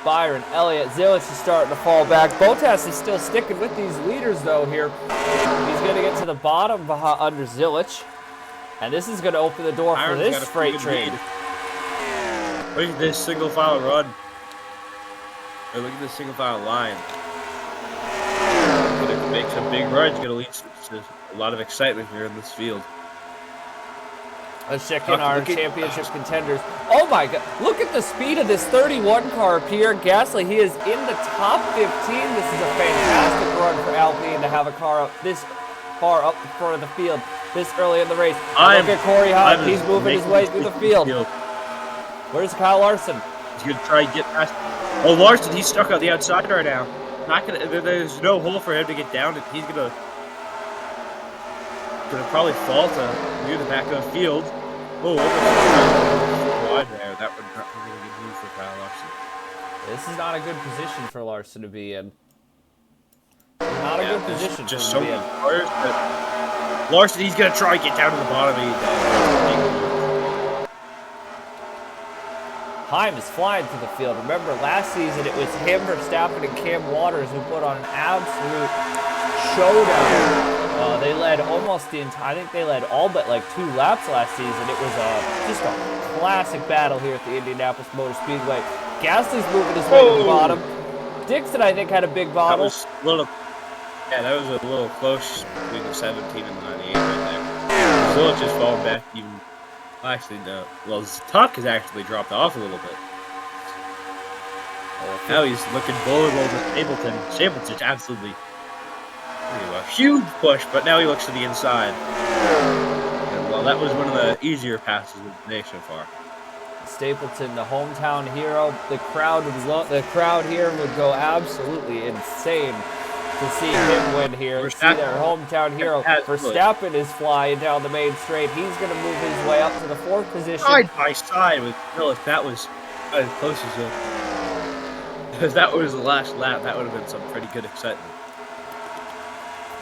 Byron, Elliott, Zilic is starting to fall back. Bottas is still sticking with these leaders, though, here. He's going to get to the bottom under Zilic. And this is going to open the door for this freight train. Look at this single file run. Or look at this single file line. It's going to make some big runs. It's going to lead to a lot of excitement here in this field. Let's check in our championship contenders. Oh my God, look at the speed of this 31 car, Pierre Gasly. He is in the top 15. This is a fantastic run for Alpine to have a car up this far up in front of the field this early in the race. Look at Corey Hunt. He's moving his way through the field. Where's Kyle Larson? He's going to try and get past. Oh, Larson, he's stuck on the outside right now. Not gonna. There's no hole for him to get down. He's gonna probably fall to near the back of the field. Oh, wide there. That would not be a good move for Kyle Larson. This is not a good position for Larson to be in. Not a good position just for him to be in. Cars, but Larson, he's gonna try and get down to the bottom. Heim is flying through the field. Remember, last season it was him, Verstappen, and Cam Waters who put on an absolute showdown. They led almost the entire, I think they led all but like 2 laps last season. It was just a classic battle here at the Indianapolis Motor Speedway. Gasly's moving his way to the bottom. Dixon, I think, had a big bottle. That was a little close between the 17 and the 98 right there. Still just falling back even. Actually, no. Well, his tuck has actually dropped off a little bit. Now he's looking vulnerable to Stapleton. Stapleton's absolutely a huge push, but now he looks to the inside. And, well, that was one of the easier passes of the day so far. Stapleton, the hometown hero. The crowd here would go absolutely insane to see him win here. See their hometown hero. Verstappen is flying down the main straight. He's going to move his way up to the 4th position. Side by side with Phillips. That was as close as it. Because that was the last lap. That would have been some pretty good excitement.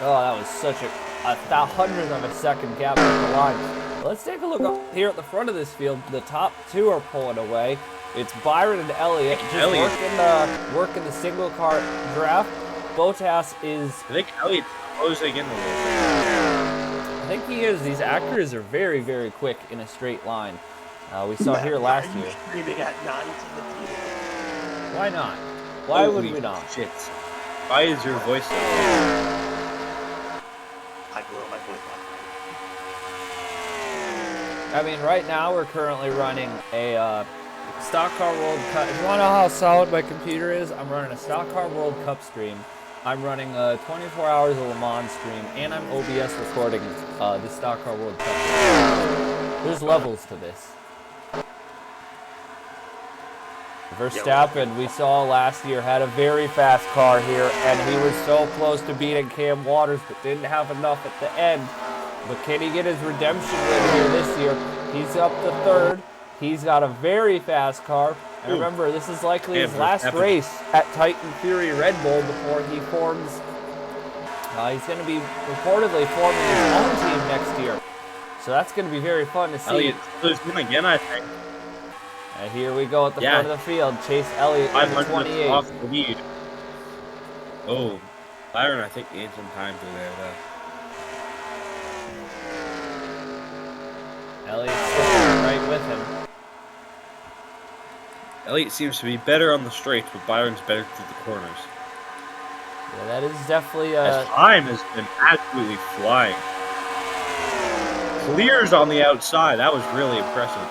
Oh, that was such a hundredth of a second gap on the line. Let's take a look up here at the front of this field. The top 2 are pulling away. It's Byron and Elliott just working the single car draft. Bottas is... I think Elliott's closing in a little bit. I think he is. These Acuras are very, very quick in a straight line. We saw here last year. Why not? Why would we not? Shit. Why is your voice so I grew my voice. I mean, right now we're currently running a Stock Car World Cup. If you want to know how solid my computer is, I'm running a Stock Car World Cup stream. I'm running a 24 hours of Le Mans stream, and I'm OBS recording the Stock Car World Cup. There's levels to this. Verstappen, we saw last year, had a very fast car here, and he was so close to beating Cam Waters, but didn't have enough at the end. But can he get his redemption win here this year? He's up to 3rd. He's got a very fast car. And remember, this is likely his last race at Titan Fury Red Bull before he forms. He's going to be reportedly forming his own team next year. So that's going to be very fun to see. Elliott's losing again, I think. And here we go at the front of the field. Chase Elliott in the 28. Off the lead. Oh, Byron, I think, gained some time through there, though. Elliott's sitting right with him. Elliott seems to be better on the straights, but Byron's better through the corners. Yeah, that is definitely His time has been absolutely flying. Clears on the outside. That was really impressive.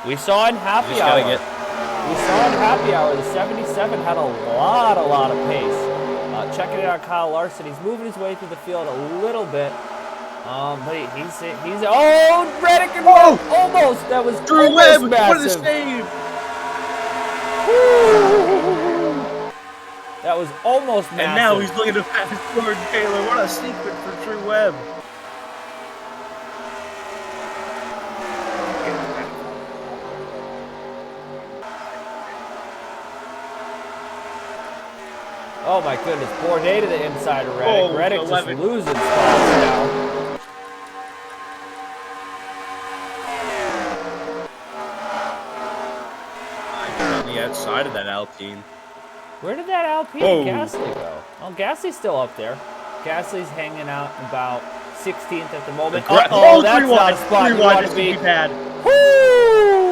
We saw in happy hour. We saw in happy hour the 77 had a lot of pace. Checking it out, Kyle Larson. He's moving his way through the field a little bit. But he's oh, Reddick and Webb, almost. That was Drew Webb. What a save! That was almost massive. And now he's looking to pass Jordan Taylor. What a sequence for Drew Webb. Oh my goodness, Bourdais to the inside of Reddick. Oh, Reddick just losing spots now. on the outside of that Alpine. Where did that Alpine and Gasly go? Oh, Gasly's still up there. Gasly's hanging out about 16th at the moment. Oh, that's not a spot you want to be. Bad. Woo!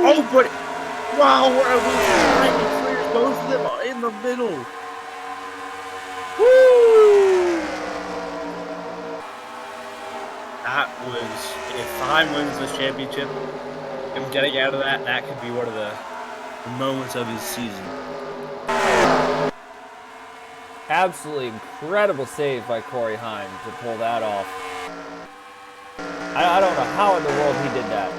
Oh, but wow, we're trying to clear both of them in the middle. Woo! That was, if Heim wins this championship, him getting out of that could be one of the moments of his season. Absolutely incredible save by Corey Heim to pull that off. I don't know how in the world he did that.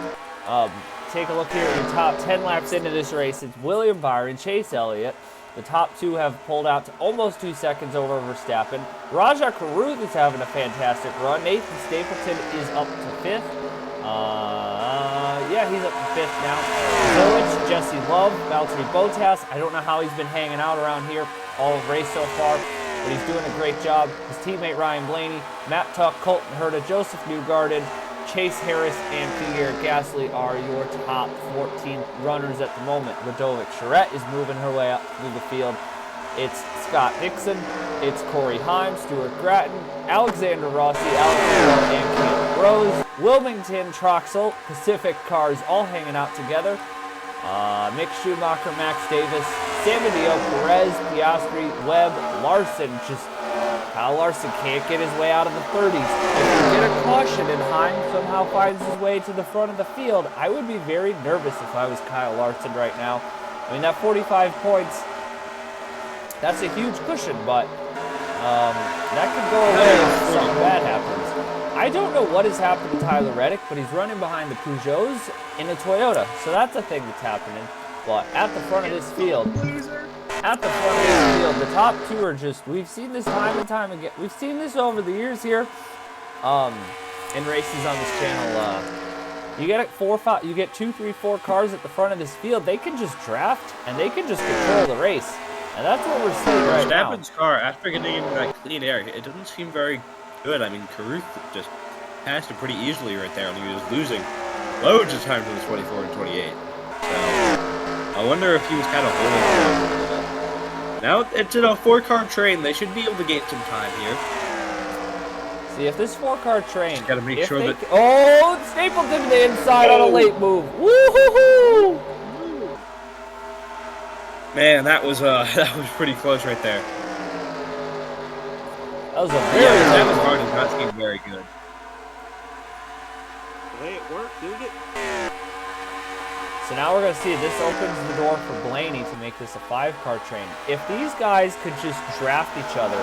Take a look here at the top 10 laps into this race. It's William Byron, Chase Elliott. The top two have pulled out to almost 2 seconds over Verstappen. Rajah Caruth is having a fantastic run. Nathan Stapleton is up to 5th. Yeah, he's up to 5th now. Village, Jesse Love, Valtteri Bottas. I don't know how he's been hanging out around here all race so far, but he's doing a great job. His teammate Ryan Blaney, Matt Tuck, Colton Herta, Joseph Newgarden, Chase Harris, and Pierre Gasly are your top 14 runners at the moment. Ludovic Charette is moving her way up through the field. It's Scott Dixon, it's Corey Heim, Stuart Grattan, Alexander Rossi, Alex Moore, and Kate Rose. Wilmington, Troxel, Pacific Cars all hanging out together. Mick Schumacher, Max Davis, Samudio, Perez, Piastri, Webb, Larson. Kyle Larson can't get his way out of the 30s. If you get a caution and Heim somehow finds his way to the front of the field, I would be very nervous if I was Kyle Larson right now. I mean, that 45 points, that's a huge cushion, but that could go away if something bad happens. I don't know what has happened to Tyler Reddick, but he's running behind the Peugeots in a Toyota, so that's a thing that's happening. But at the front of this field, the top two are just, we've seen this time and time again. We've seen this over the years here in races on this channel. You get 2, 3, 4 cars at the front of this field. They can just draft and they can just control the race. And that's what we're seeing right now. Verstappen's car, after getting into that clean air, it doesn't seem very good. I mean, Caruth just passed it pretty easily right there, and he was losing loads of time to the 24 and 28. So, I wonder if he was kind of holding it. Now it's in a 4-car train. They should be able to gain some time here. See, if this 4-car train... Just gotta make sure that... Oh, Stapleton to the inside on a late move. Woo-hoo-hoo! Man, that was pretty close right there. That was a that was hard and not seem very good. Hey, it worked, didn't it? So now we're going to see this opens the door for Blaney to make this a 5-car train. If these guys could just draft each other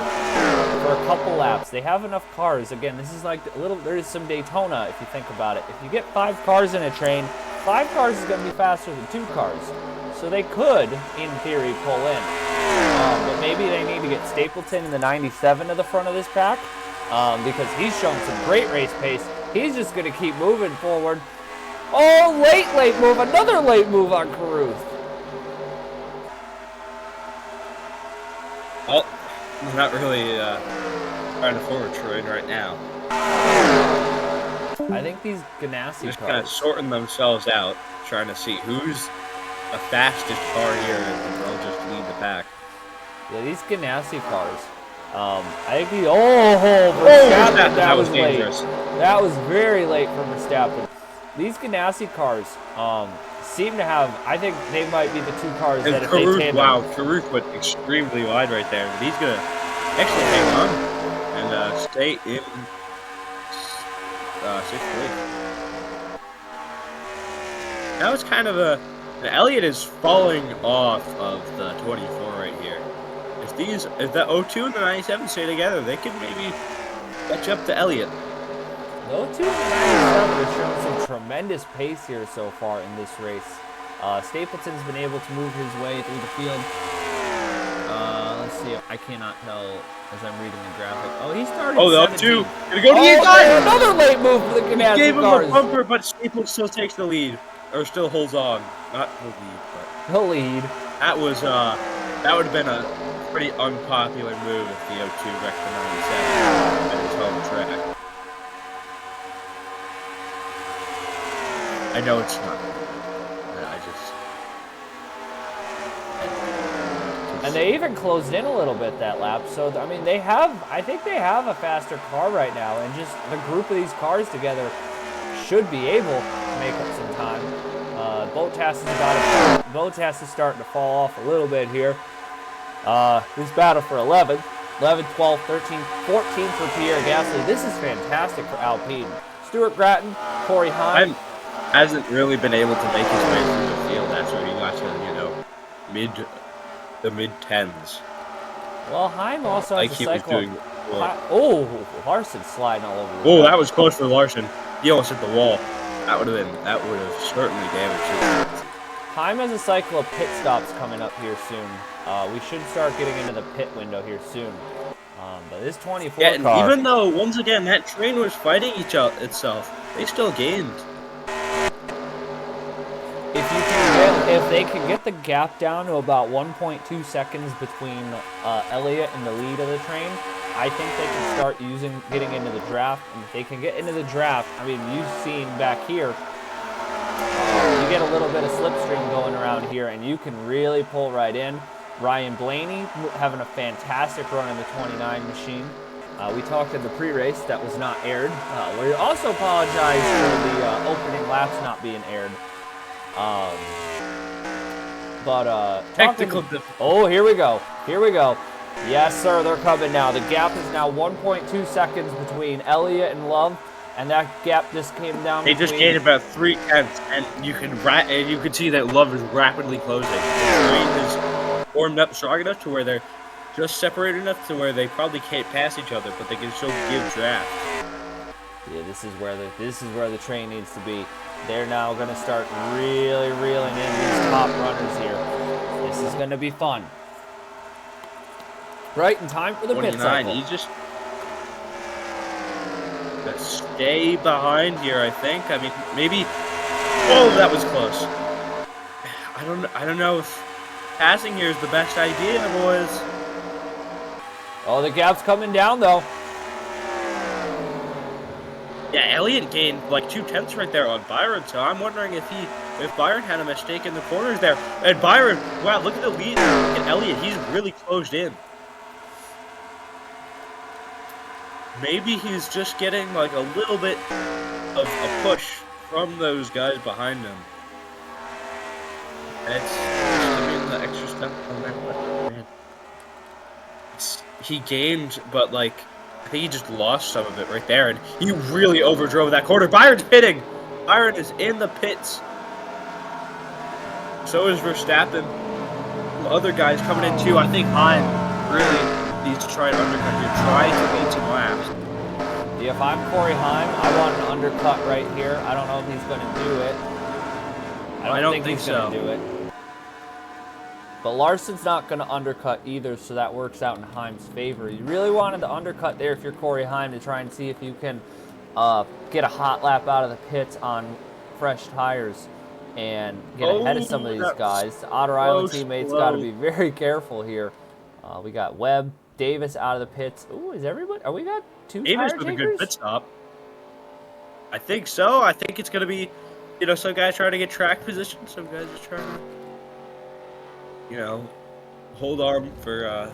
for a couple laps, they have enough cars. Again, this is like there is some Daytona if you think about it. If you get 5 cars in a train, 5 cars is going to be faster than 2 cars. So they could, in theory, pull in. But maybe they need to get Stapleton in the 97 to the front of this pack because he's shown some great race pace. He's just going to keep moving forward. Oh, late move. Another late move on Caruth. Well, he's not really trying to forward train right now. I think these Ganassi just cars... kind of sorting themselves out, trying to see who's the fastest car here, and they'll just lead the pack. Yeah, these Ganassi cars. I think Verstappen, that was dangerous. Late. That was very late for Verstappen. These Ganassi cars seem to have, I think they might be the 2 cars that if they tandem. Wow, Caruth went extremely wide right there. But he's going to actually hang on and stay in 6th place. Now it's kind of a... Elliott is falling off of the 24 right here. If the 02 and the 97 stay together, they could maybe catch up to Elliott. The 02 and the 97 have shown some tremendous pace here so far in this race. Stapleton's been able to move his way through the field. Let's see. I cannot tell as I'm reading the graphic. Oh, he started. Oh, the 02. Gonna go to the inside. Another late move for the Ganassi cars. He gave him a bumper, but Stapleton still takes the lead. Or still holds on. Not the lead, but... The lead. That was, that would have been a pretty unpopular move if the 02 wrecked the 97 at his home track. I know it's not. I just... And they even closed in a little bit that lap. So, I mean, I think they have a faster car right now. And just the group of these cars together should be able to make up some time. Bottas is starting to fall off a little bit here. This battle for 11th, 12th, 13th, 14th for Pierre Gasly. This is fantastic for Alpine. Stuart Gratton, Corey Heim hasn't really been able to make his way through the field after he got to, the mid-10s. Well, Heim also has like a he was cycle. doing. Oh, Larson sliding all over. Oh, that was close for Larson. He almost hit the wall. That would have certainly damaged his. Heim has a cycle of pit stops coming up here soon. We should start getting into the pit window here soon. But this 24 yeah, and car, even though once again that train was fighting itself, they still gained. If they can get the gap down to about 1.2 seconds between Elliott and the lead of the train, I think they can start getting into the draft. And if they can get into the draft, I mean, you've seen back here, you get a little bit of slipstream going around here, and you can really pull right in. Ryan Blaney having a fantastic run in the 29 machine. We talked in the pre-race that was not aired. We also apologize for the opening laps not being aired. Technical difficulty. Oh, here we go. Here we go. Yes, sir, they're coming now. The gap is now 1.2 seconds between Elliott and Love, and that gap just came down. They just gained about 3 tenths, and you can see that Love is rapidly closing. The train is formed up strong enough to where they're just separated enough to where they probably can't pass each other, but they can still give draft. Yeah, this is where the train needs to be. They're now going to start really reeling in these top runners here. This is going to be fun. Right in time for the pit cycle. He just stay behind here, I think. I mean, maybe. Oh, that was close. I don't know if passing here is the best idea, boys. Oh, the gap's coming down though. Yeah, Elliott gained like 2 tenths right there on Byron, so I'm wondering if Byron had a mistake in the corners there. And Byron, wow, look at the lead. Look at Elliott, he's really closed in. Maybe he's just getting like a little bit of a push from those guys behind him. And it's just giving the extra step on that. Man. He gained, but like, I think he just lost some of it right there, and he really overdrove that corner. Byron's pitting! Byron is in the pits. So is Verstappen. The other guys coming in too. I think Heim really needs to try and undercut here. Try to gain some laps. Yeah, if I'm Corey Heim, I want an undercut right here. I don't know if he's going to do it. I don't think he's going to do it. But Larson's not going to undercut either, so that works out in Heim's favor. You really wanted to undercut there if you're Corey Heim to try and see if you can get a hot lap out of the pits on fresh tires and get ahead of some of these guys. The Otter Island teammates got to be very careful here. We got Webb, Davis out of the pits. Ooh, is everybody? Are we got 2 Davis tire with a takers? good pit stop. I think so. I think it's going to be, some guys trying to get track position. Some guys are trying to, hold arm for,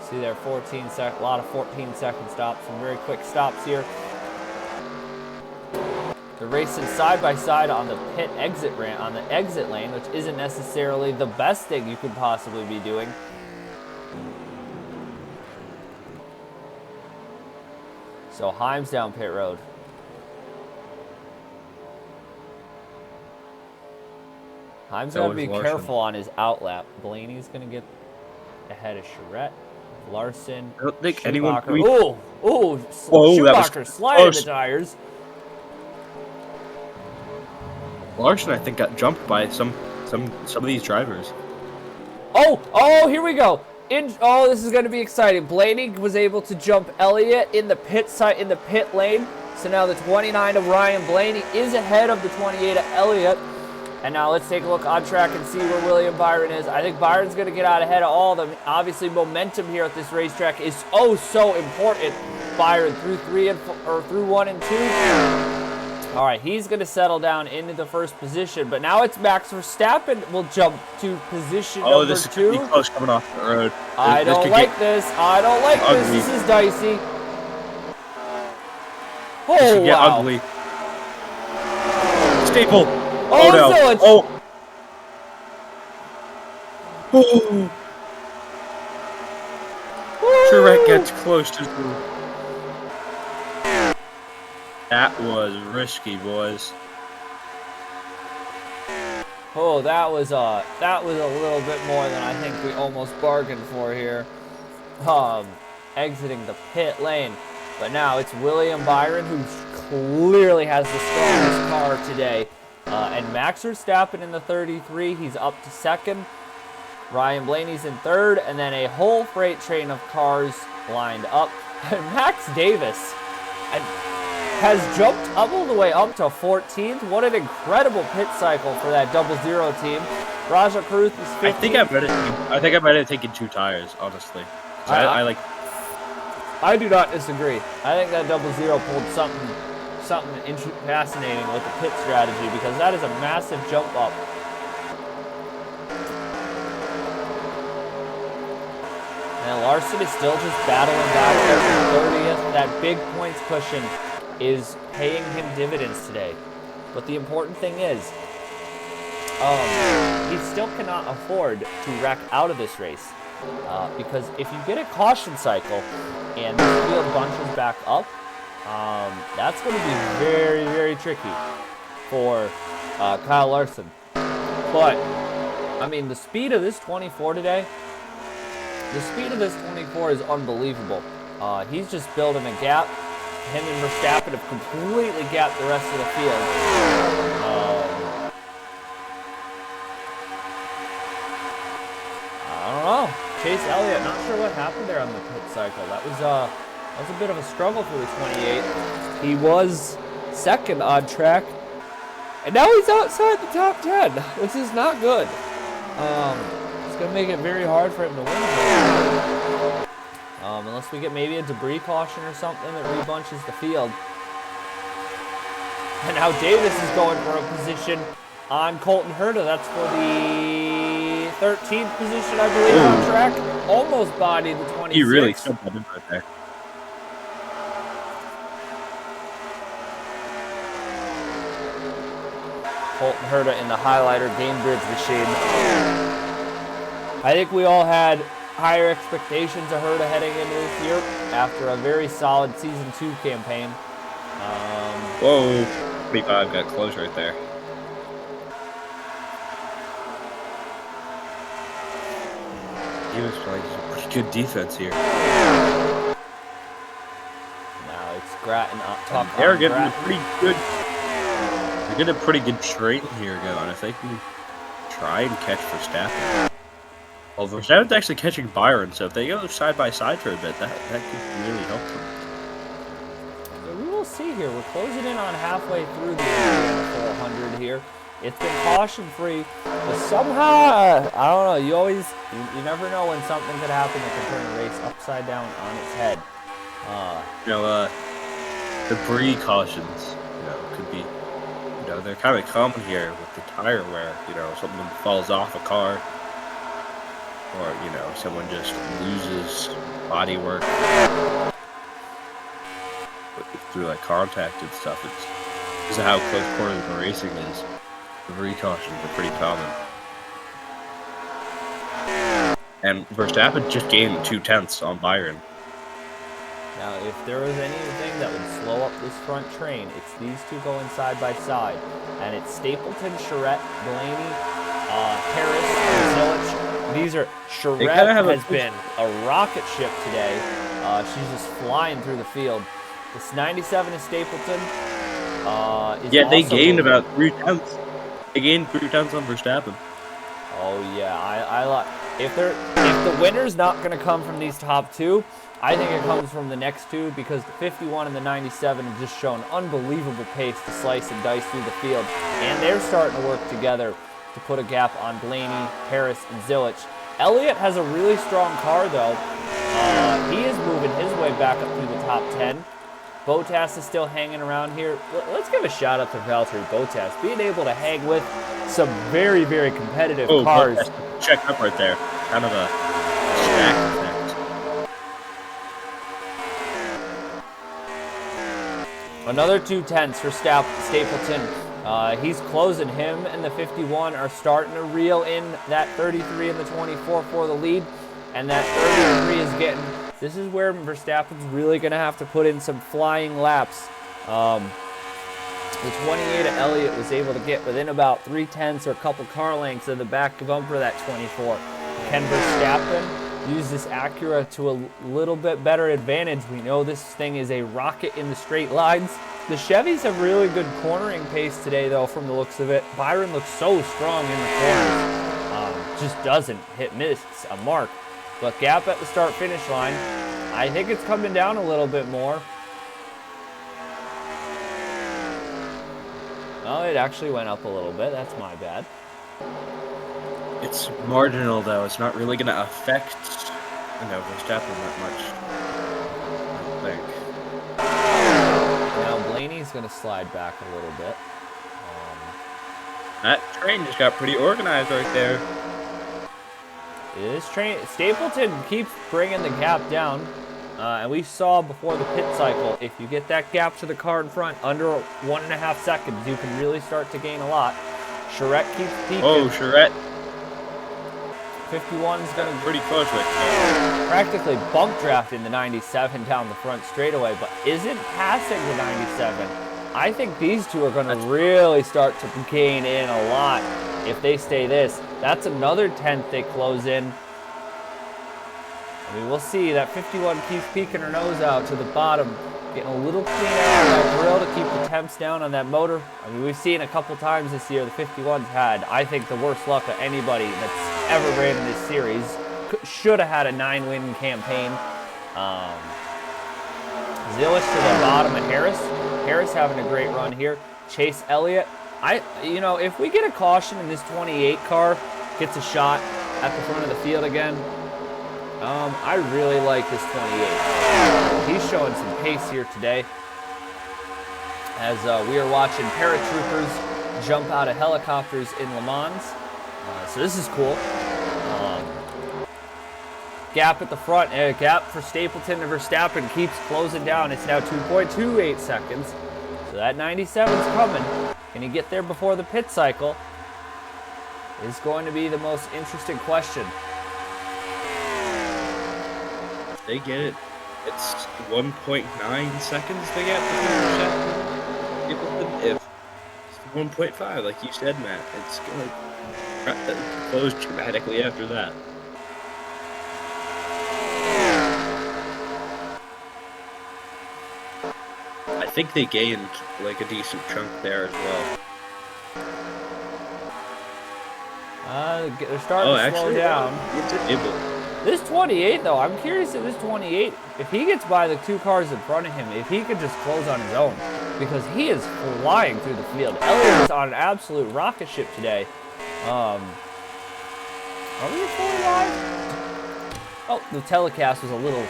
See there, a lot of 14-second stops, some very quick stops here. They're racing side by side on the pit exit ramp, on the exit lane, which isn't necessarily the best thing you could possibly be doing. So Heim's down pit road. Heim's got to be careful on his outlap. Blaney's going to get ahead of Charette. Larson. I don't think Schumacher. anyone. Schumacher sliding the tires. Larson, I think, got jumped by some of these drivers. Oh, here we go. This is going to be exciting. Blaney was able to jump Elliott in the pit lane. So now the 29 of Ryan Blaney is ahead of the 28 of Elliott. And now let's take a look on track and see where William Byron is. I think Byron's going to get out ahead of all of them. Obviously, momentum here at this racetrack is so important. Byron through 1 and 2. All right, he's going to settle down into the first position, but now it's Max Verstappen will jump to position Oh, number this is 2. gonna be close coming off the road. I This don't could like get this. I don't like this. ugly. This is dicey. This Oh, could get wow. ugly. Staple. Oh, no. Zillage. Oh. Oh. Truex gets close to through. That was risky, boys. Oh, that was a little bit more than I think we almost bargained for here. Exiting the pit lane. But now it's William Byron, who clearly has the strongest car today. And Max Verstappen in the 33, he's up to second. Ryan Blaney's in third, and then a whole freight train of cars lined up. And Max Davis has jumped all the way up to 14th. What an incredible pit cycle for that 0-0 team. Raja Cruz is 15th. I think I might have taken 2 tires, honestly. I do not disagree. I think that 0-0 pulled something fascinating with the pit strategy, because that is a massive jump up. And Larson is still just battling back there for 30th. That big points cushion is paying him dividends today. But the important thing is, he still cannot afford to wreck out of this race. Because if you get a caution cycle and the field bunches back up, that's going to be very, very tricky for Kyle Larson. But, I mean, the speed of this 24 today, is unbelievable. He's just building a gap. Him and Verstappen have completely gapped the rest of the field. I don't know. Chase Elliott, not sure what happened there on the pit cycle. That was a bit of a struggle for the 28. He was second on track, and now he's outside the top 10, which is not good. It's going to make it very hard for him to win. Unless we get maybe a debris caution or something that rebunches the field. And now Davis is going for a position on Colton Herta. That's for the 13th position, I believe, on track. Almost bodied the 26. He really jumped up right there. Colton Herta in the highlighter game bridge machine. I think we all had higher expectations of Herta heading into this year after a very solid Season 2 campaign. Whoa, 25 got close right there. He was playing some pretty good defense here. Now it's Grattan up top. They're getting a pretty good. They're getting a pretty good straight here going. If they can try and catch Verstappen. Well, Verstappen's actually catching Byron, so if they go side by side for a bit, that could really help them. So we will see here. We're closing in on halfway through the 400 here. It's been caution-free, but somehow, I don't know, you never know when something could happen that can turn a race upside down on its head. Debris cautions, could be, they're kind of common here with the tire wear, something falls off a car, or, someone just loses body work through, like, contact and stuff. This is how close quarters the racing is. Debris cautions are pretty common. And Verstappen just gained 2/10 on Byron. Now, if there was anything that would slow up this front train, it's these two going side by side. And it's Stapleton, Charette, Blaney, Harris, and Zillage. Charette has been a rocket ship today. She's just flying through the field. This 97 is Stapleton. They gained about 3/10. They gained 3/10 on Verstappen. Oh yeah, I like if the winner's not going to come from these top two, I think it comes from the next two, because the 51 and the 97 have just shown unbelievable pace to slice and dice through the field, and they're starting to work together to put a gap on Blaney, Harris, and Zillage. Elliott has a really strong car though. He is moving his way back up through the top 10. Bottas is still hanging around here. Let's give a shout out to Valtteri Bottas, being able to hang with some very, very competitive cars. Bottas checked up right there. Kind of a stack effect. Another 2/10 for Stapleton. He's closing. Him and the 51 are starting to reel in that 33 and the 24 for the lead. And that 33 is getting... This is where Verstappen's really going to have to put in some flying laps. The 28 of Elliott was able to get within about 3/10 or a couple car lengths of the back bumper of that 24. Can Verstappen use this Acura to a little bit better advantage? We know this thing is a rocket in the straight lines. The Chevys have really good cornering pace today, though, from the looks of it. Byron looks so strong in the corners. Just doesn't miss a mark. But gap at the start-finish line, I think it's coming down a little bit more. Oh, it actually went up a little bit. That's my bad. It's marginal, though. It's not really going to affect, Verstappen that much, I think. Now Blaney's going to slide back a little bit. That train just got pretty organized right there. This train, Stapleton keeps bringing the gap down. And we saw before the pit cycle, if you get that gap to the car in front under 1.5 seconds, you can really start to gain a lot. Charette keeps peaking. Oh, Charette. 51's going to pretty close right there. Practically bump drafting the 97 down the front straightaway, but isn't passing the 97. I think these two are going to really start to gain in a lot if they stay this. That's another 10th they close in. I mean, we'll see. That 51 keeps peeking her nose out to the bottom, getting a little clean out of that grill to keep the temps down on that motor. I mean, we've seen a couple times this year the 51's had, I think, the worst luck of anybody that's ever ran in this series. Should have had a 9-win campaign. Zillich to the bottom of Harris. Harris having a great run here. Chase Elliott. If we get a caution and this 28 car gets a shot at the front of the field again, I really like this 28. He's showing some pace here today. As we are watching paratroopers jump out of helicopters in Le Mans. So this is cool. Gap at the front, gap for Stapleton and Verstappen keeps closing down. It's now 2.28 seconds. So that 97's coming. Can he get there before the pit cycle? Is going to be the most interesting question. They get it. It's 1.9 seconds they get to if it's 1.5, like you said, Matt. It's going to close dramatically after that. I think they gained like a decent chunk there as well. They're starting to slow down. This 28, though, I'm curious if this 28, if he gets by the two cars in front of him, if he could just close on his own, because he is flying through the field. Elliott is on an absolute rocket ship today. Are we fully live? Oh, the telecast was a little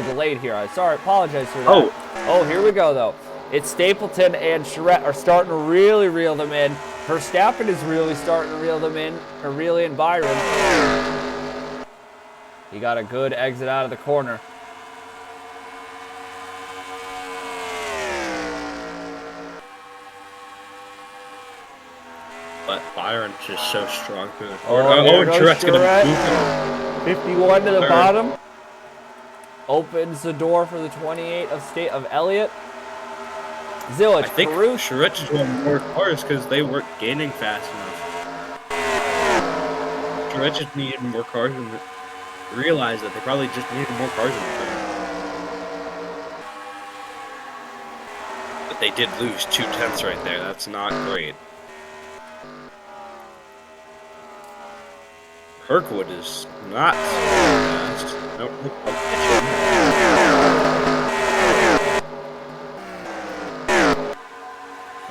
delayed here. I apologize for that. Oh, here we go, though. It's Stapleton and Charette are starting to really reel them in. Verstappen is really starting to reel them in, or reel in Byron. He got a good exit out of the corner. But Byron's just so strong through the corner. And Charette's going to 51 to the bottom. Opens the door for the 28 of Elliott. Zillich, I think Charette just won more cars because they weren't gaining fast enough. Charette just needed more cars and realized that they probably just needed more cars in the field. But they did lose 2/10 right there. That's not great. Kirkwood is not fast. Nope.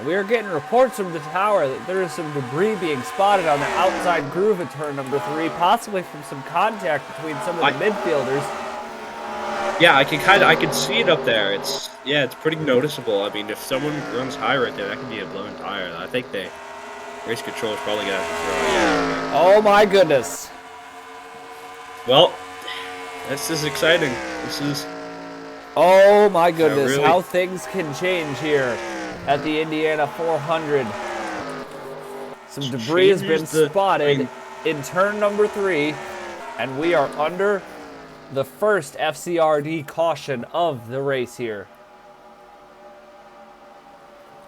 We are getting reports from the tower that there is some debris being spotted on the outside groove of turn number 3, possibly from some contact between some of the midfielders. Yeah, I can see it up there. It's pretty noticeable. I mean, if someone runs high right there, that could be a blown tire. I think race control is probably gonna have to throw it out. Oh my goodness. Well, this is exciting. This is Oh my goodness, really how things can change here at the Indiana 400. Some debris has been spotted in turn number 3, and we are under the first FCRD caution of the race here.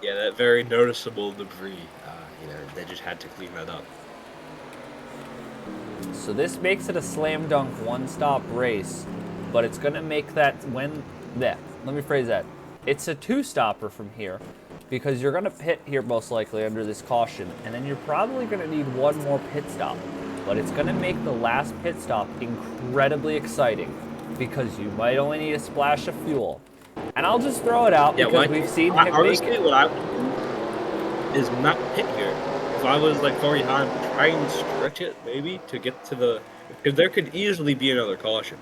yeah, that very noticeable debris. They just had to clean that up. So this makes it a slam dunk one-stop race, but it's gonna make that let me phrase that. It's a two-stopper from here, because you're gonna pit here most likely under this caution, and then you're probably gonna need one more pit stop. But it's gonna make the last pit stop incredibly exciting, because you might only need a splash of fuel. And I'll just throw it out because we've seen him honestly, make it. what I would do is not pit here. If I was like far behind, try and stretch it maybe to get to the, because there could easily be another caution.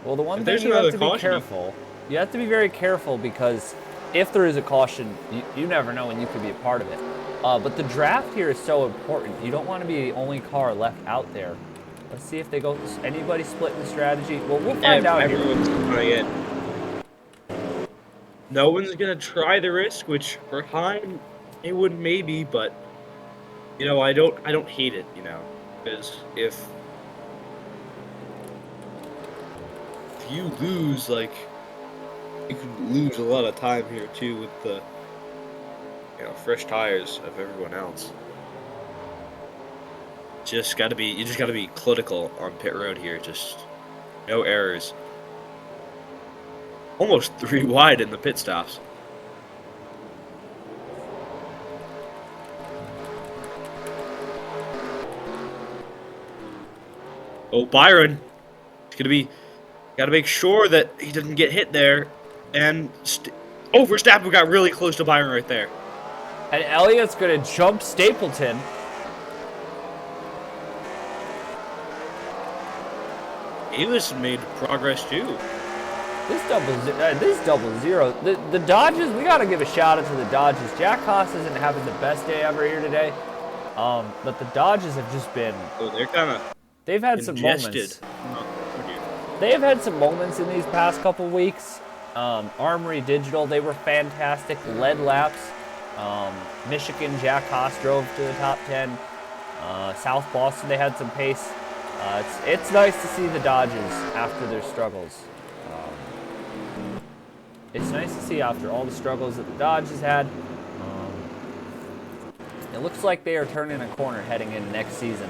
Well, the one thing you have to be careful. You have to be very careful, because if there is a caution, you never know when you could be a part of it. But the draft here is so important. You don't want to be the only car left out there. Let's see if they go. Anybody splitting the strategy? Well, we'll find out here. Everyone's trying it. No one's gonna try the risk, which for Heim, it would maybe, but I don't hate it, because if you lose, like, you could lose a lot of time here too with the fresh tires of everyone else. You just gotta be clinical on pit road here. Just no errors. Almost 3 wide in the pit stops. Oh, Byron. Gotta make sure that he doesn't get hit there. And Verstappen got really close to Byron right there. And Elliott's going to jump Stapleton. He was made progress too. This double zero. The Dodgers, we got to give a shout out to the Dodgers. Jack Haas isn't having the best day ever here today. But the Dodgers have just been. Oh, they're kind of. They've had some moments. They have had some moments in these past couple weeks. Armory Digital, they were fantastic. Led laps. Michigan, Jack Haas drove to the top 10. South Boston, they had some pace. It's nice to see the Dodgers after their struggles. It's nice to see after all the struggles that the Dodgers had. It looks like they are turning a corner heading into next season,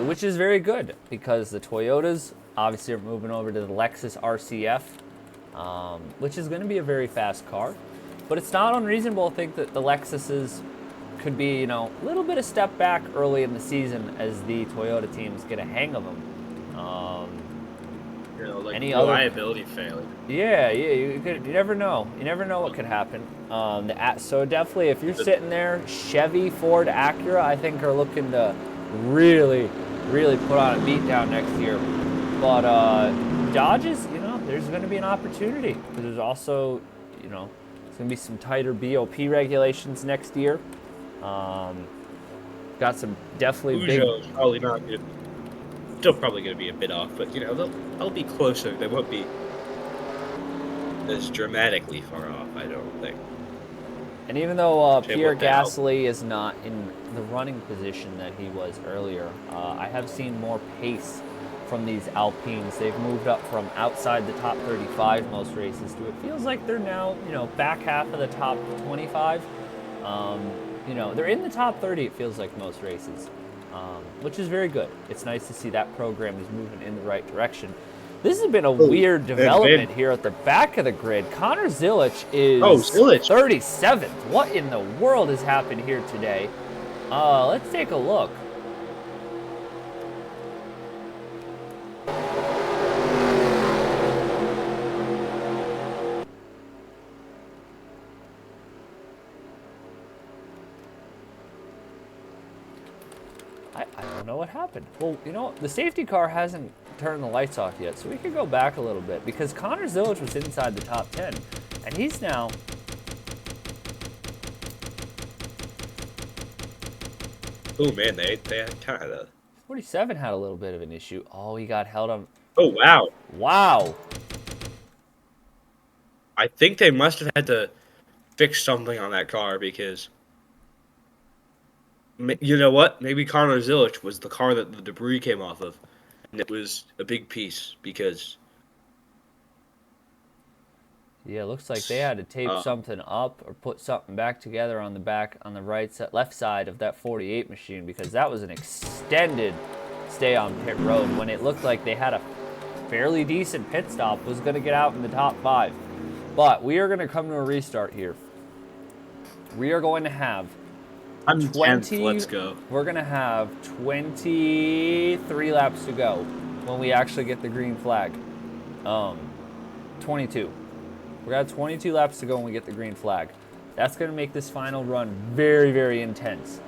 which is very good, because the Toyotas obviously are moving over to the Lexus RCF, which is going to be a very fast car. But it's not unreasonable to think that the Lexuses could be, a little bit of step back early in the season as the Toyota teams get a hang of them. Like any reliability failure. Yeah, you never know. You never know what could happen. So definitely, if you're sitting there, Chevy, Ford, Acura, I think are looking to really, really put on a beat down next year. But Dodges, there's going to be an opportunity. There's also, there's going to be some tighter BOP regulations next year. Got some definitely Peugeot's probably not good. Still probably going to be a bit off, but they'll be closer. They won't be as dramatically far off, I don't think. And even though Pierre Gasly is not in the running position that he was earlier, I have seen more pace from these Alpines. They've moved up from outside the top 35 most races to, it feels like they're now, back half of the top 25. They're in the top 30, it feels like, most races, which is very good. It's nice to see that program is moving in the right direction. This has been a weird development here at the back of the grid. Connor Zilic is 37th. What in the world has happened here today? Let's take a look. I don't know what happened. Well, the safety car hasn't turned the lights off yet, so we could go back a little bit because Connor Zilic was inside the top 10, and he's now. Oh man, they kind of. 47 had a little bit of an issue. Oh, he got held on. Oh wow. Wow. I think they must have had to fix something on that car because. You know what? Maybe Connor Zilic was the car that the debris came off of, and it was a big piece because. Yeah, it looks like they had to tape something up or put something back together on the left side of that 48 machine because that was an extended stay on pit road when it looked like they had a fairly decent pit stop, was going to get out in the top 5. But we are going to come to a restart here. We are going to have 20. Let's go. We're going to have 23 laps to go when we actually get the green flag. 22. We're going to have 22 laps to go when we get the green flag. That's going to make this final run very, very intense.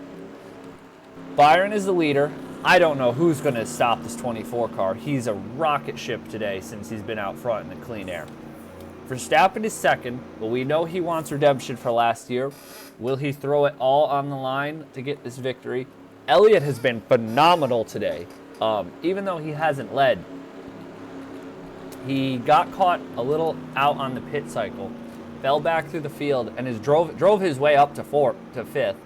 Byron is the leader. I don't know who's going to stop this 24 car. He's a rocket ship today since he's been out front in the clean air. Verstappen is second, but we know he wants redemption for last year. Will he throw it all on the line to get this victory? Elliott has been phenomenal today. Even though he hasn't led, he got caught a little out on the pit cycle, fell back through the field, and drove his way up to 5th.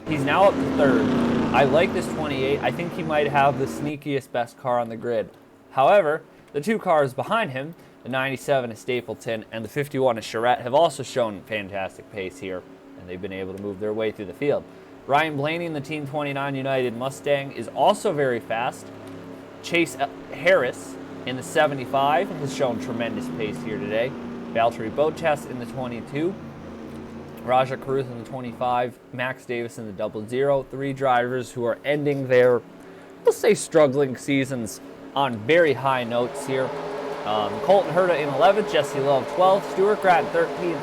He's now up to 3rd. I like this 28. I think he might have the sneakiest best car on the grid. However, the 2 cars behind him, the 97 is Stapleton and the 51 is Charette, have also shown fantastic pace here, and they've been able to move their way through the field. Ryan Blaney in the Team 29 United Mustang is also very fast. Chase Harris in the 75 has shown tremendous pace here today. Valtteri Bottas in the 22. Raja Caruth in the 25. Max Davis in the 00. 3 drivers who are ending their, we'll say, struggling seasons on very high notes here. Colton Herta in 11th. Jesse Love 12th. Stuart Gratton 13th.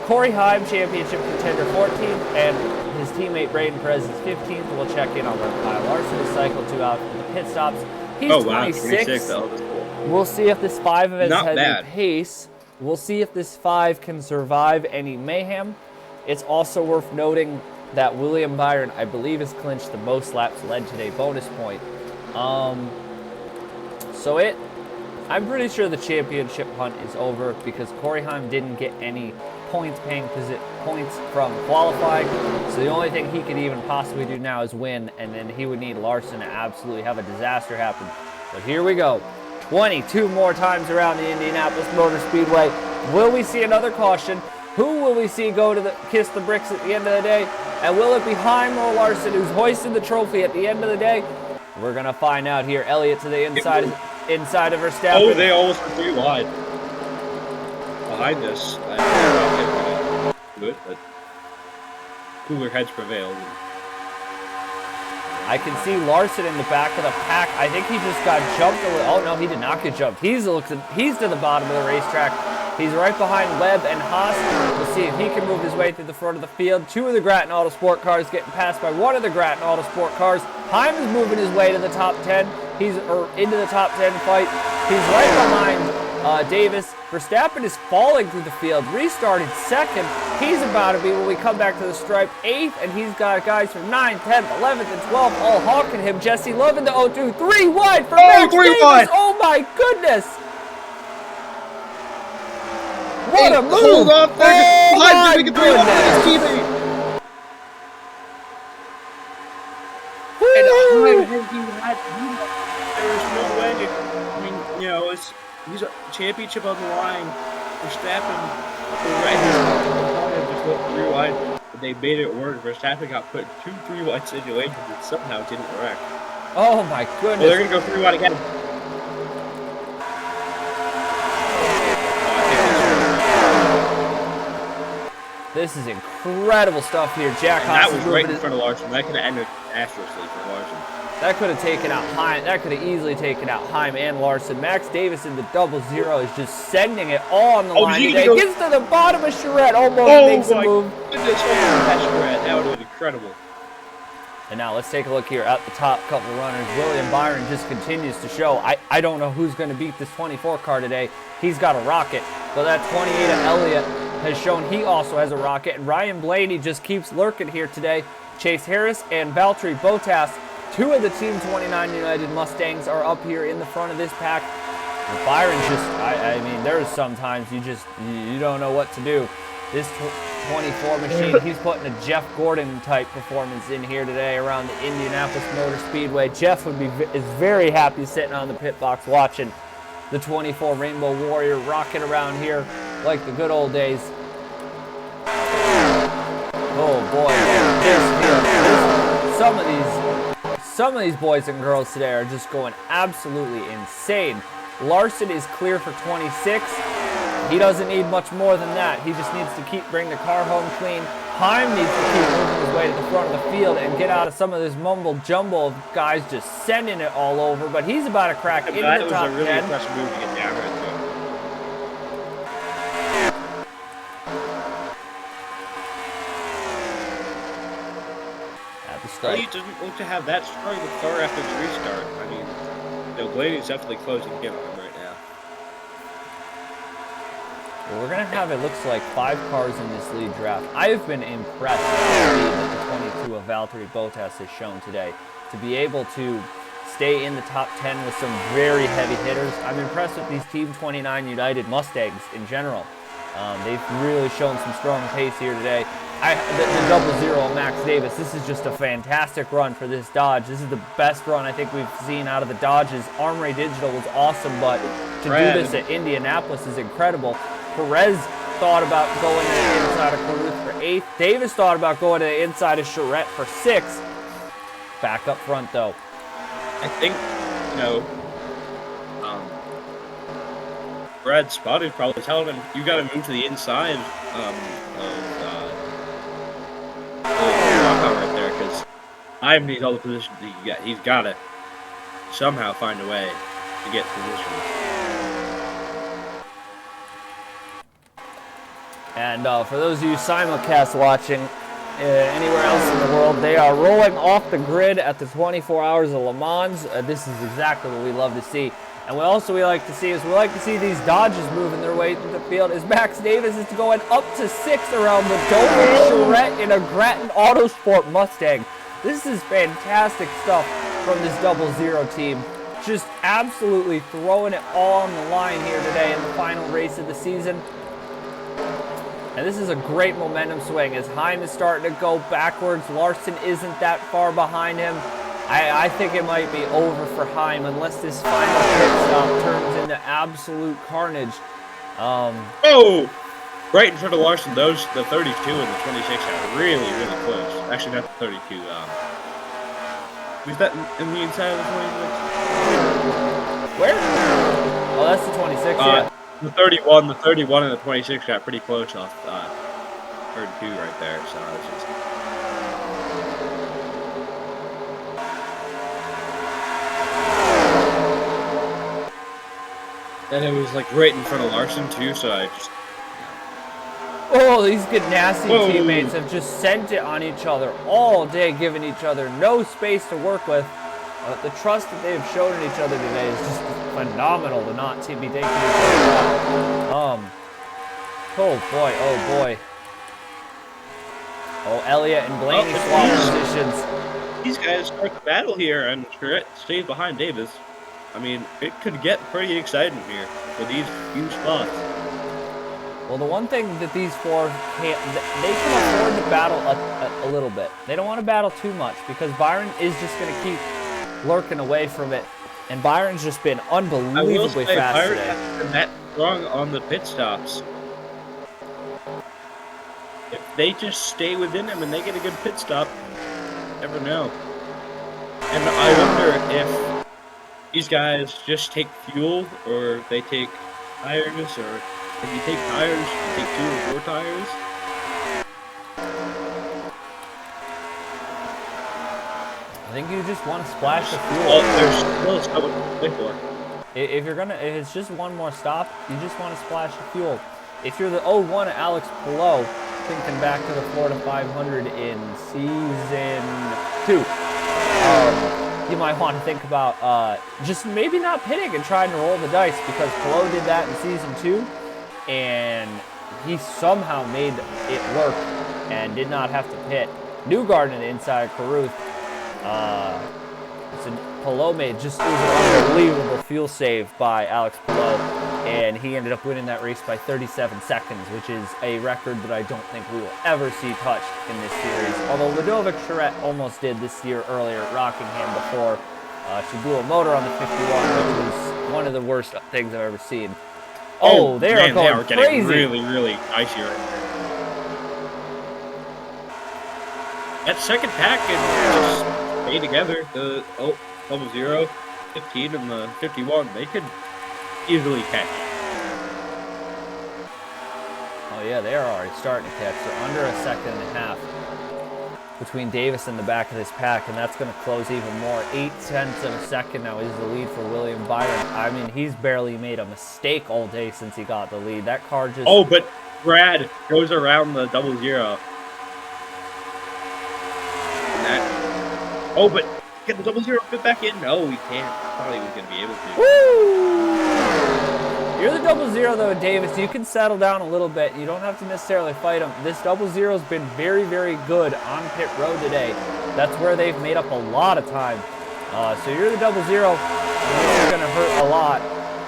Corey Heim, championship contender 14th. And his teammate Braden Perez is 15th. We'll check in on where Kyle Larson is cycled to out in the pit stops. He's 26. We'll see if this 5 events has any pace. We'll see if this 5 can survive any mayhem. It's also worth noting that William Byron, I believe, has clinched the most laps led today bonus point. I'm pretty sure the championship hunt is over because Corey Heim didn't get any points from qualifying. So the only thing he could even possibly do now is win, and then he would need Larson to absolutely have a disaster happen. But here we go. 22 more times around the Indianapolis Motor Speedway. Will we see another caution? Who will we see go to kiss the bricks at the end of the day? And will it be Heim or Larson who's hoisted the trophy at the end of the day? We're going to find out here. Elliott to the inside of Verstappen. Oh, they almost were 3 wide. Behind this, I don't know if good, but cooler heads prevailed. I can see Larson in the back of the pack. I think he just got jumped a little. Oh, no, he did not get jumped. He's to the bottom of the racetrack. He's right behind Webb and Haas. We'll see if he can move his way through the front of the field. 2 of the Grattan Autosport cars getting passed by 1 of the Grattan Autosport cars. Heim is moving his way to the top 10. He's into the top 10 fight. He's right behind Davis. Verstappen is falling through the field. Restarted 2nd. He's about to be, when we come back to the stripe, 8th. And he's got guys from 9th, 10th, 11th, and 12th all hawking him. Jesse Love in the 02. 3 wide for Max Davis. Wide. Oh, my goodness. What a move! Hold on, oh my goodness! There's no way. I mean, you know, he's a championship on the line. Verstappen, just went 3 wide. But they made it work. Verstappen got put in 2 3-wide situations and somehow didn't wreck. Oh my goodness! Well, they're gonna go 3 wide again. This is incredible stuff here. Jack Haas that was right in front of Larson. That could have ended disastrously for Larson. That could have taken out Heim. That could have easily taken out Heim and Larson. Max Davis in the 00 is just sending it all on the line today. Gets to the bottom of Charette. Almost makes a move. Goodness, that would have been incredible. And now let's take a look here at the top couple runners. William Byron just continues to show. I don't know who's going to beat this 24 car today. He's got a rocket. But that 28 of Elliott has shown he also has a rocket. And Ryan Blaney just keeps lurking here today. Chase Harris and Valtteri Bottas, two of the Team 29 United Mustangs, are up here in the front of this pack. And Byron just, I mean, there's sometimes you don't know what to do. This 24 machine, he's putting a Jeff Gordon type performance in here today around the Indianapolis Motor Speedway. Jeff is very happy sitting on the pit box watching the 24 Rainbow Warrior rocking around here like the good old days. Oh boy, some of these boys and girls today are just going absolutely insane. Larson is clear for 26. He doesn't need much more than that. He just needs to bring the car home clean. Heim needs to keep moving his way to the front of the field and get out of some of this mumble jumble of guys just sending it all over. But he's about to crack into the top 10. That was a really impressive move to get down right there. At the start. He doesn't look to have that strong of a car after the restart. I mean, Blaney's definitely closing in on him right now. Well, we're going to have, it looks like, 5 cars in this lead draft. I've been impressed with the speed that the 22 of Valtteri Bottas has shown today. To be able to stay in the top 10 with some very heavy hitters. I'm impressed with these Team 29 United Mustangs in general. They've really shown some strong pace here today. The double zero of Max Davis, this is just a fantastic run for this Dodge. This is the best run I think we've seen out of the Dodges. Armory Digital was awesome, but to do this at Indianapolis is incredible. Perez thought about going to the inside of Caruth for 8th. Davis thought about going to the inside of Charette for 6th. Back up front, though. I think, Brad Spotted probably telling him, you got to move to the inside of right there, because I needs all the position that he can get. He's got to somehow find a way to get position. And for those of you simulcast watching anywhere else in the world, they are rolling off the grid at the 24 Hours of Le Mans. This is exactly what we love to see. And what else we like to see is we like to see these Dodges moving their way through the field as Max Davis is going up to 6th around the Dover Charette in a Grattan Autosport Mustang. This is fantastic stuff from this double zero team. Just absolutely throwing it all on the line here today in the final race of the season. And this is a great momentum swing as Heim is starting to go backwards. Larson isn't that far behind him. I think it might be over for Heim unless this final pit stop turns into absolute carnage. Oh! Right in front of Larson, the 32 and the 26 are really, really close. Actually, not the 32. Was that in the inside of the 26? Where? Oh, that's the 26, yeah. The 31 and the 26 got pretty close off 32 right there, so it's just... And it was like right in front of Larson too, so I just... Oh, these good nasty teammates have just sent it on each other all day, giving each other no space to work with. The trust that they have shown in each other today is just phenomenal to not be taking each other out. Oh boy, oh boy. Oh, Elliott and Blaney swap positions. These guys start the battle here, and Charette stays behind Davis. I mean, it could get pretty exciting here for these few spots. Well, the one thing that these four they can afford to battle a little bit. They don't want to battle too much because Byron is just going to keep lurking away from it. And Byron's just been unbelievably fast Byron today. hasn't been that strong on the pit stops. If they just stay within him and they get a good pit stop, you never know. And I wonder if these guys just take fuel, or they take tires, or if you take tires, you take 2 or 4 tires. I think you just want to splash the fuel. Well, there's still someone to play for. If it's just one more stop, you just want to splash the fuel. If you're the 01 Alex Pillow, thinking back to the Florida 500 in season 2, you might want to think about just maybe not pitting and trying to roll the dice, because Pelot did that in season 2, and he somehow made it work and did not have to pit. Newgarden inside Caruth. Pelot made it was an unbelievable fuel save by Alex Pelot, and he ended up winning that race by 37 seconds, which is a record that I don't think we will ever see touched in this series. Although Ludovic Charette almost did this year earlier at Rockingham before she blew a motor on the 51, which was one of the worst things I've ever seen. Oh, they are going crazy. Getting really, really icy right there. That second pack can just stay together. The 00, 15, and the 51, they could easily catch. Oh yeah, they are already starting to catch. They're under a second and a half between Davis and the back of this pack, and that's going to close even more. 0.8 of a second now is the lead for William Byron. I mean, he's barely made a mistake all day since he got the lead. That car just... Oh, but Brad goes around the 00. Oh, but can the 00 fit back in? No, we can't. Thought he was going to be able to. Woo! You're the 00 though, Davis. You can settle down a little bit. You don't have to necessarily fight him. This 00 has been very, very good on pit road today. That's where they've made up a lot of time. So you're the 00. This is going to hurt a lot.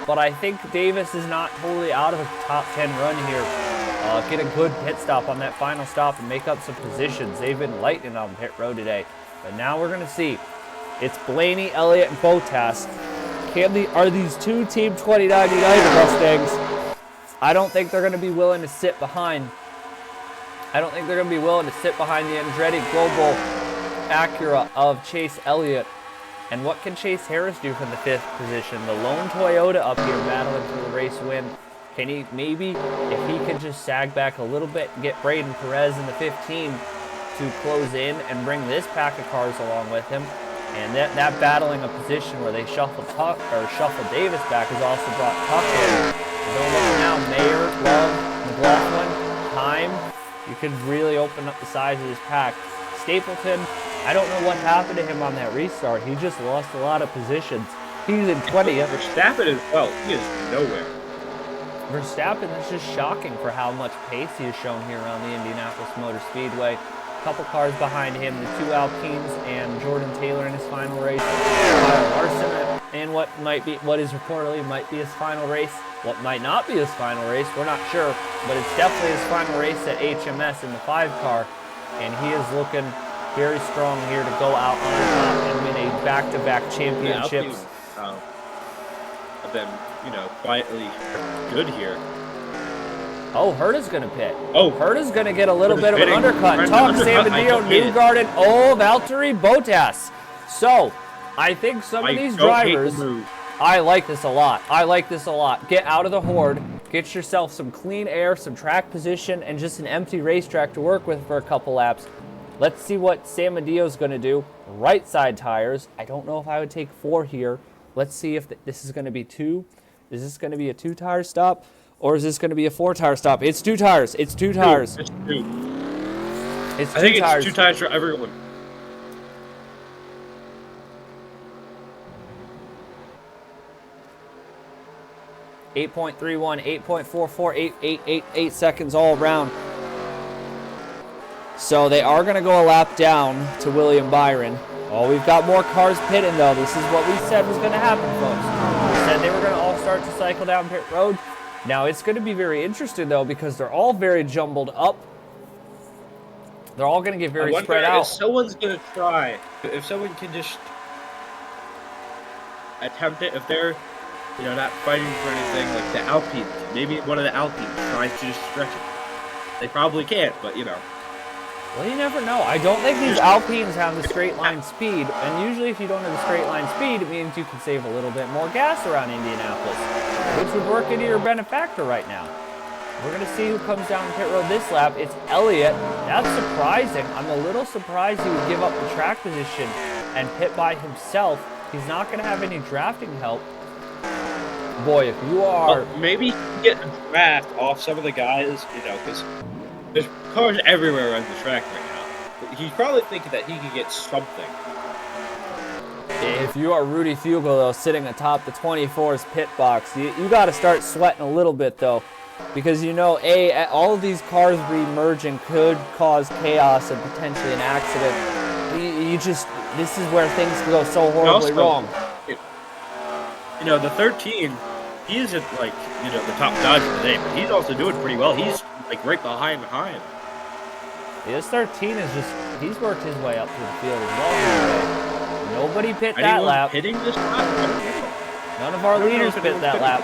But I think Davis is not totally out of a top 10 run here. Get a good pit stop on that final stop and make up some positions. They've been lightning on pit road today. But now we're going to see. It's Blaney, Elliott, and Bottas. Are these two Team 29 United Mustangs? I don't think they're going to be willing to sit behind. I don't think they're going to be willing to sit behind the Andretti Global Acura of Chase Elliott. And what can Chase Harris do from the 5th position? The lone Toyota up here battling for the race win. Can he maybe, if he can just sag back a little bit and get Braden Perez in the 15 to close in and bring this pack of cars along with him? And that battling a position where they shuffle Davis back has also brought Tuck in. So look now, Mayer, Love, McLaughlin, Time. You could really open up the size of this pack. Stapleton, I don't know what happened to him on that restart. He just lost a lot of positions. He's in 20th. Verstappen as well. He is nowhere. Verstappen, that's just shocking for how much pace he has shown here around the Indianapolis Motor Speedway. Couple cars behind him, the 2 Alpines and Jordan Taylor in his final race. Kyle Larson in what is reportedly might be his final race. What might not be his final race, we're not sure, but it's definitely his final race at HMS in the 5 car, and he is looking very strong here to go out on top and win a back-to-back championships. Have been, quietly good here. Oh, Herta's going to pit. Oh, Herta's going to get a little bit of an undercut. Tuck, Samadillo, Newgarden, Valtteri Bottas. So, I think some of these drivers, I like this a lot. I like this a lot. Get out of the horde, get yourself some clean air, some track position, and just an empty racetrack to work with for a couple laps. Let's see what Samadillo's going to do. Right side tires. I don't know if I would take 4 here. Let's see if this is going to be 2. Is this going to be a 2-tire stop? Or is this going to be a 4-tire stop? It's 2 tires. It's 2 tires. It's 2. It's 2 tires. I think it's 2 tires for everyone. .31, 8.44, 8.888 seconds all around. So they are going to go a lap down to William Byron. Oh, we've got more cars pitting, though. This is what we said was going to happen, folks. We said they were going to all start to cycle down pit road. Now, it's going to be very interesting, though, because they're all very jumbled up. They're all going to get very spread out. If someone's going to try, if someone can just attempt it, if they're, not fighting for anything, like the Alpine, maybe one of the Alpines tries to just stretch it. They probably can't, but, Well, you never know. I don't think these Alpines have the straight line speed, and usually if you don't have the straight line speed, it means you can save a little bit more gas around Indianapolis, which would work into your benefactor right now. We're going to see who comes down pit road this lap. It's Elliott. That's surprising. I'm a little surprised he would give up the track position and pit by himself. He's not going to have any drafting help. Boy, if you are... Well, maybe get a draft off some of the guys, because there's cars everywhere around the track right now. He's probably thinking that he could get something. If you are Rudy Fugle, though, sitting atop the 24's pit box, you got to start sweating a little bit, though. Because, you know, all of these cars re-merging could cause chaos and potentially an accident. This is where things could go so horribly wrong. You know, the 13, he isn't, like, you know, the top dodge today, but he's also doing pretty well. He's, like, right behind. Yeah, this 13 is he's worked his way up through the field as well. Nobody pit that lap. Pitting this lap? None of our leaders pit that lap.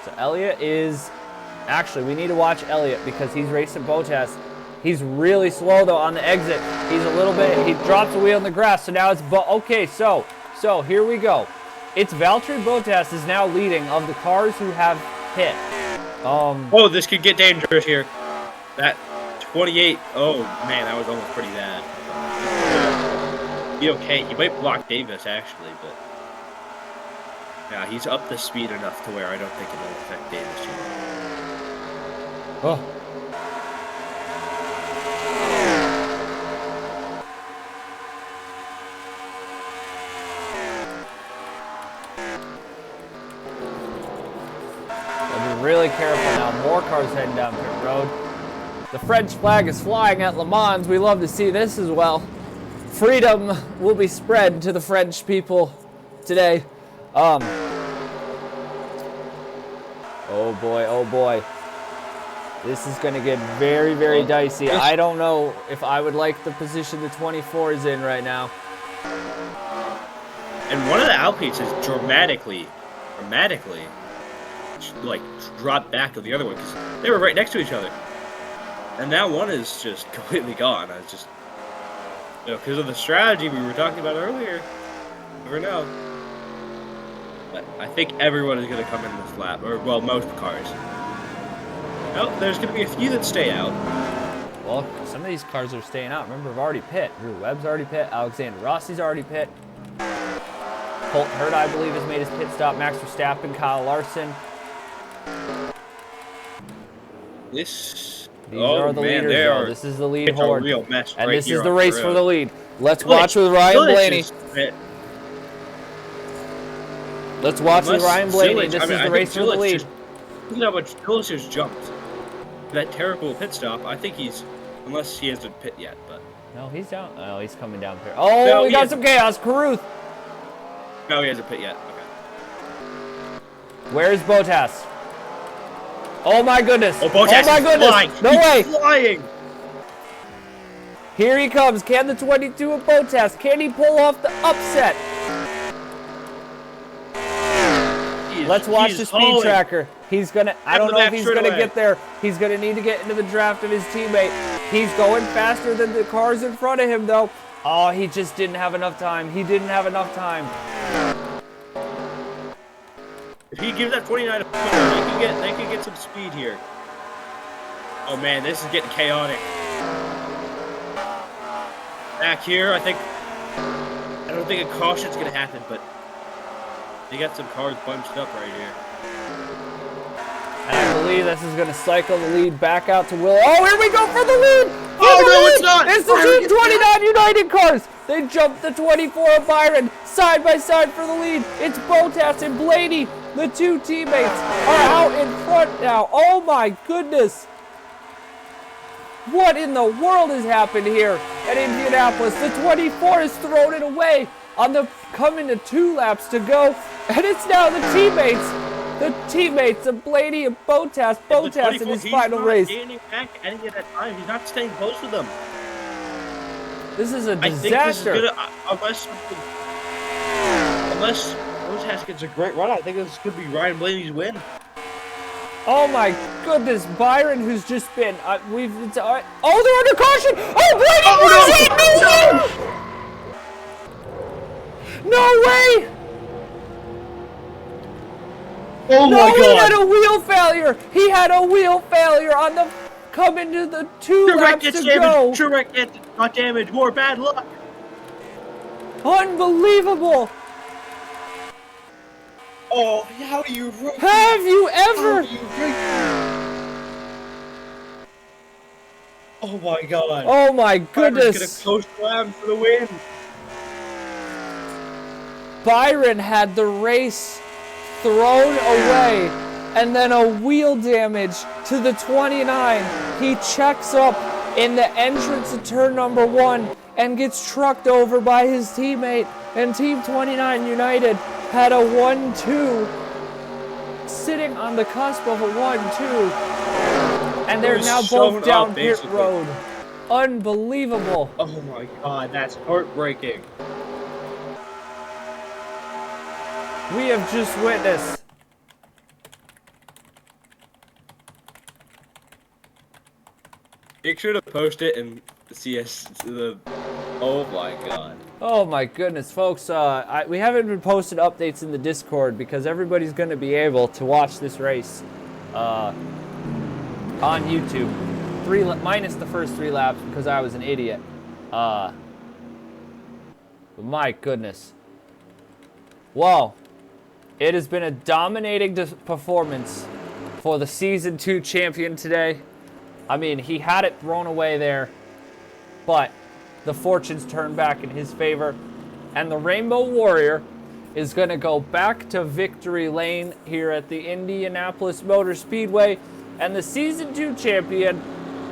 So Elliott is... Actually, we need to watch Elliott because he's racing Bottas. He's really slow, though, on the exit. He's a little bit... He drops a wheel in the grass, so now it's... Okay, so here we go. It's Valtteri Bottas is now leading of the cars who have hit. Oh, this could get dangerous here. That 28... Oh, man, that was almost pretty bad. Be okay. He might block Davis, actually, but... Yeah, he's up the speed enough to where I don't think it'll affect Davis too much. Oh. We'll be really careful now. More cars heading down pit road. The French flag is flying at Le Mans. We love to see this as well. Freedom will be spread to the French people today. Oh boy, oh boy. This is going to get very, very dicey. I don't know if I would like the position the 24 is in right now. And one of the Alpines is dramatically, like, dropped back to the other one because they were right next to each other. And that one is just completely gone. It's just, you know, because of the strategy we were talking about earlier. Never know. But I think everyone is going to come in this lap, or, well, most cars. No, there's going to be a few that stay out. Well, some of these cars are staying out. Remember, we've already pit. Drew Webb's already pit. Alexander Rossi's already pit. Colt Hurt, I believe, has made his pit stop. Max Verstappen, Kyle Larson. These are the leaders, though. This is the lead horde. And this is the race for the lead. Let's watch with Ryan Blaney. Let's watch with Ryan Blaney. This is the race for the lead. Look at how much Gillis has jumped. That terrible pit stop. I think he's, unless he hasn't pit yet, but. No, he's down. Oh, he's coming down here. Oh, no, we got some chaos. Caruth. No, he hasn't pit yet. Okay. Where's Bottas? Oh my goodness. Oh, Bottas my goodness. Flying. No way. Flying. Here he comes. Can the 22 of Bottas? Can he pull off the upset? Let's watch the speed tracker. He's gonna, I don't know if he's gonna get there. He's gonna need to get into the draft of his teammate. He's going faster than the cars in front of him, though. Oh, he just didn't have enough time. He didn't have enough time. If he gives that 29 a push, they could get some speed here. Oh man, this is getting chaotic. Back here, I don't think a caution's gonna happen, but they got some cars bunched up right here. And I believe this is going to cycle the lead back out to Will. Oh, here we go for the lead! It's not! It's the Team 29 United cars! They jumped the 24 of Byron side by side for the lead. It's Bottas and Blaney. The two teammates are out in front now. Oh my goodness. What in the world has happened here at Indianapolis? The 24 has thrown it away on the coming to 2 laps to go. And it's now the teammates of Blaney and Bottas. Bottas in his final race. Back any at that time. He's not staying close with them. This is a disaster. I think this is gonna, unless Bottas gets a great run, I think this could be Ryan Blaney's win. Oh my goodness, Byron, who's just been, oh, they're under caution. Oh, Blaney! No way! Oh my God! He had a wheel failure. He had a wheel failure on the coming to the 2 laps to go. Direct not damage. More bad luck. Unbelievable. Oh, how do you? Have you ever? Oh my god. Oh my Byron's goodness. gonna coast slam for the win. Byron had the race thrown away, and then a wheel damage to the 29. He checks up in the entrance of turn number 1 and gets trucked over by his teammate, and Team 29 United had a 1-2, sitting on the cusp of a 1-2, and they're now both down pit road. Unbelievable. Oh my god, that's heartbreaking. We have just witnessed Make sure to post it and see us the. Oh my god. Oh my goodness, folks! We haven't been posting updates in the Discord because everybody's going to be able to watch this race on YouTube, minus the first 3 laps because I was an idiot. But my goodness, whoa! It has been a dominating performance for the Season 2 champion today. I mean, he had it thrown away there, but the fortunes turned back in his favor, and the Rainbow Warrior is going to go back to victory lane here at the Indianapolis Motor Speedway, and the Season 2 champion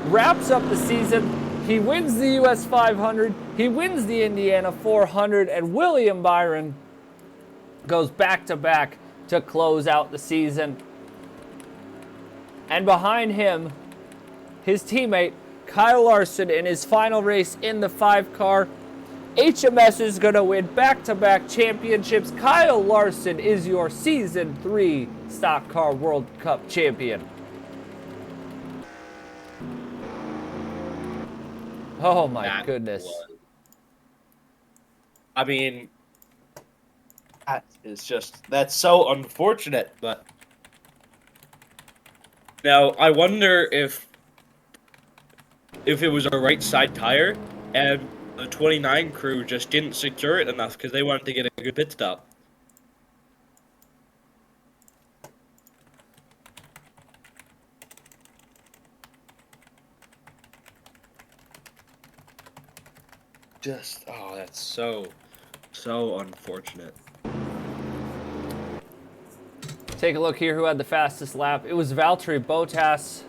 wraps up the season. He wins the US 500, he wins the Indiana 400, and William Byron goes back-to-back to close out the season. And behind him, his teammate, Kyle Larson, in his final race in the 5-car. HMS is going to win back-to-back championships. Kyle Larson is your Season 3 Stock Car World Cup champion. Oh my goodness. I mean, that's so unfortunate, but now I wonder if it was a right side tire and the 29 crew just didn't secure it enough because they wanted to get a good pit stop. That's so unfortunate. Take a look here who had the fastest lap. It was Valtteri Bottas.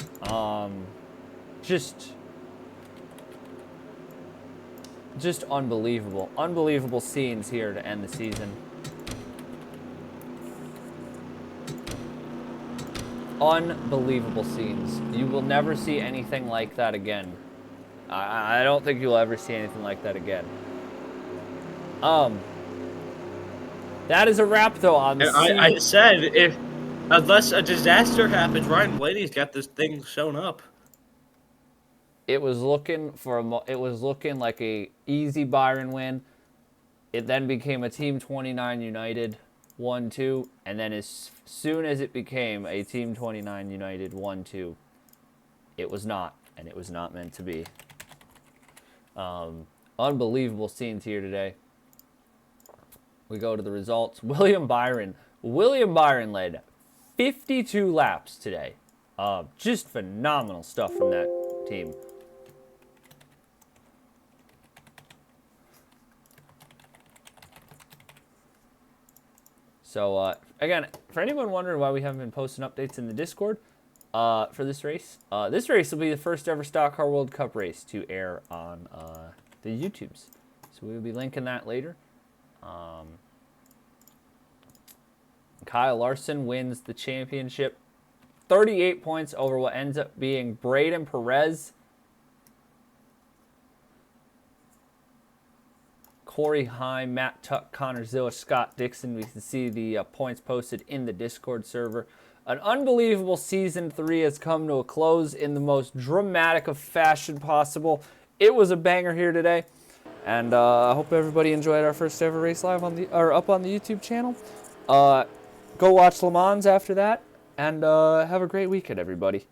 Just unbelievable. Unbelievable scenes here to end the season. Unbelievable scenes. You will never see anything like that again. I don't think you'll ever see anything like that again. That is a wrap, though, on the I said, unless a disaster happens, Ryan Blaney's got this thing shown up. It was looking like a easy Byron win. It then became a Team 29 United 1-2, and then as soon as it became a Team 29 United 1-2, it was not, and it was not meant to be. Unbelievable scenes here today. We go to the results. William Byron led 52 laps today. Just phenomenal stuff from that team. So, again, for anyone wondering why we haven't been posting updates in the Discord for this race will be the first ever Stock Car World Cup race to air on the YouTubes. So we will be linking that later. Kyle Larson wins the championship. 38 points over what ends up being Braden Perez. Corey Heim, Matt Tuck, Connor Zilla, Scott Dixon. We can see the points posted in the Discord server. An unbelievable Season 3 has come to a close in the most dramatic of fashion possible. It was a banger here today. And I hope everybody enjoyed our first ever race live up on the YouTube channel. Go watch Le Mans after that. And have a great weekend, everybody.